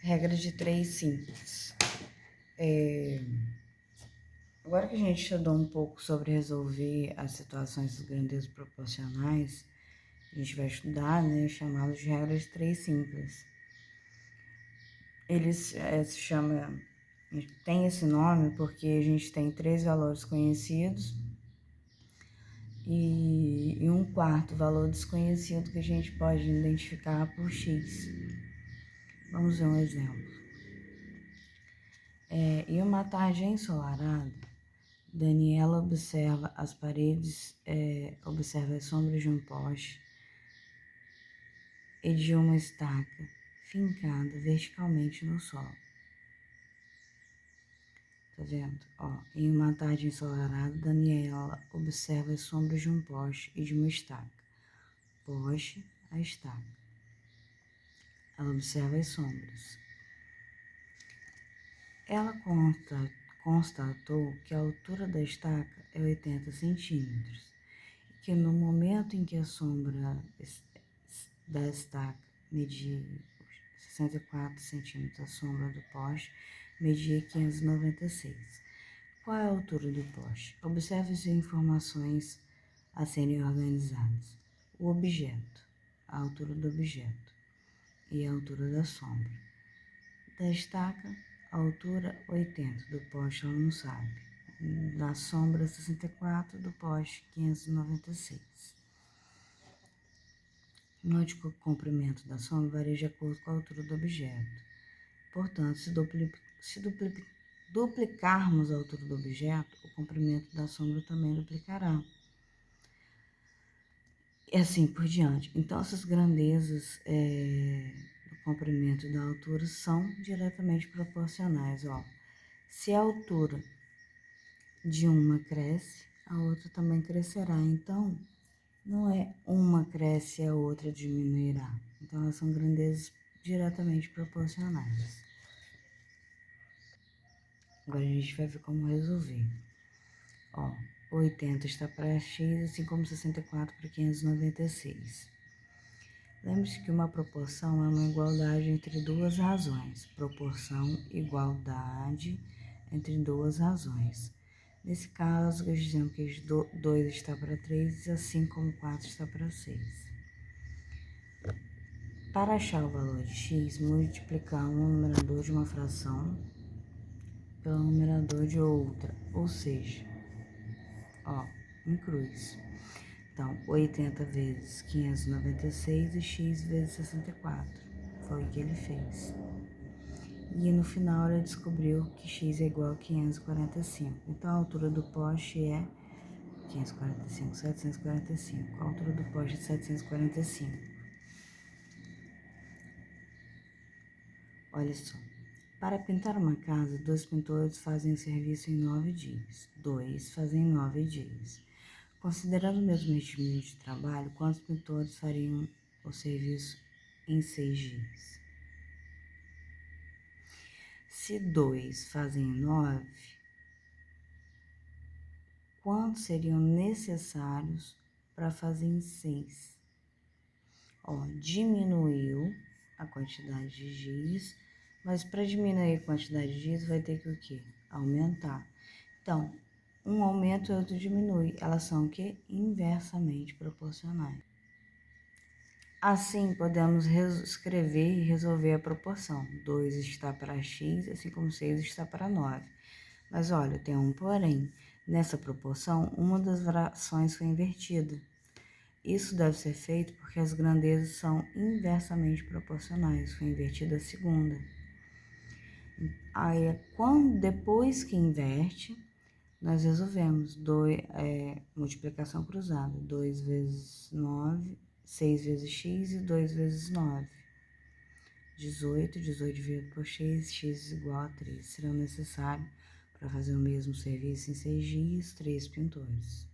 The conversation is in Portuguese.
Regra de 3 simples. Agora que a gente estudou um pouco sobre resolver as situações dos grandezas proporcionais, a gente vai estudar, né, chamá-los de regras de 3 simples. Eles tem esse nome porque a gente tem 3 valores conhecidos e um quarto valor desconhecido que a gente pode identificar por x. Vamos ver um exemplo. Em uma tarde ensolarada, Daniela observa as paredes, observa as sombras de um poste e de uma estaca fincada verticalmente no solo. Tá vendo? Em uma tarde ensolarada, Daniela observa as sombras de um poste e de uma estaca. Poste, a estaca. Ela observa as sombras. Ela constatou que a altura da estaca é 80 centímetros e que no momento em que a sombra da estaca media 64 centímetros, a sombra do poste media 596. Qual é a altura do poste? Observe as informações a serem organizadas. O objeto, a altura do objeto e a altura da sombra. Da estaca, a altura 80, do poste ela não sabe. Da sombra 64, do poste 596. Note que o comprimento da sombra varia de acordo com a altura do objeto. Portanto, se duplicarmos a altura do objeto, o comprimento da sombra também duplicará. E assim por diante. Então, essas grandezas do comprimento e da altura são diretamente proporcionais. Se a altura de uma cresce, a outra também crescerá. Então, não é uma cresce e a outra diminuirá. Então, elas são grandezas diretamente proporcionais. Agora a gente vai ver como resolver. 80 está para x, assim como 64 para 596. Lembre-se que uma proporção é uma igualdade entre duas razões. Proporção, igualdade entre duas razões. Nesse caso, dizemos que 2 está para 3, assim como 4 está para 6. Para achar o valor de x, multiplicar o numerador de uma fração pelo numerador de outra, ou seja, em cruz. Então, 80 vezes 596 e x vezes 64. Foi o que ele fez. E no final ele descobriu que x é igual a 545. Então, a altura do poste é 545, 745. A altura do poste é 745. Olha só. Para pintar uma casa, 2 pintores fazem o serviço em 9 dias. 2 fazem 9 dias. Considerando o mesmo ritmo de trabalho, quantos pintores fariam o serviço em 6 dias? Se 2 fazem 9, quantos seriam necessários para fazer em 6? Diminuiu a quantidade de dias, mas para diminuir a quantidade de dias vai ter que o quê? Aumentar. Então, um aumenta e outro diminui. Elas são o quê? Inversamente proporcionais. Assim, podemos escrever e resolver a proporção. 2 está para x, assim como 6 está para 9. Mas olha, tem um porém. Nessa proporção, uma das frações foi invertida. Isso deve ser feito porque as grandezas são inversamente proporcionais. Foi invertida a segunda. Aí, depois que inverte, nós resolvemos multiplicação cruzada. 2 vezes 9, 6 vezes x e 2 vezes 9. 18 dividido por x igual a 3. Serão necessários, para fazer o mesmo serviço em 6 dias, 3 pintores.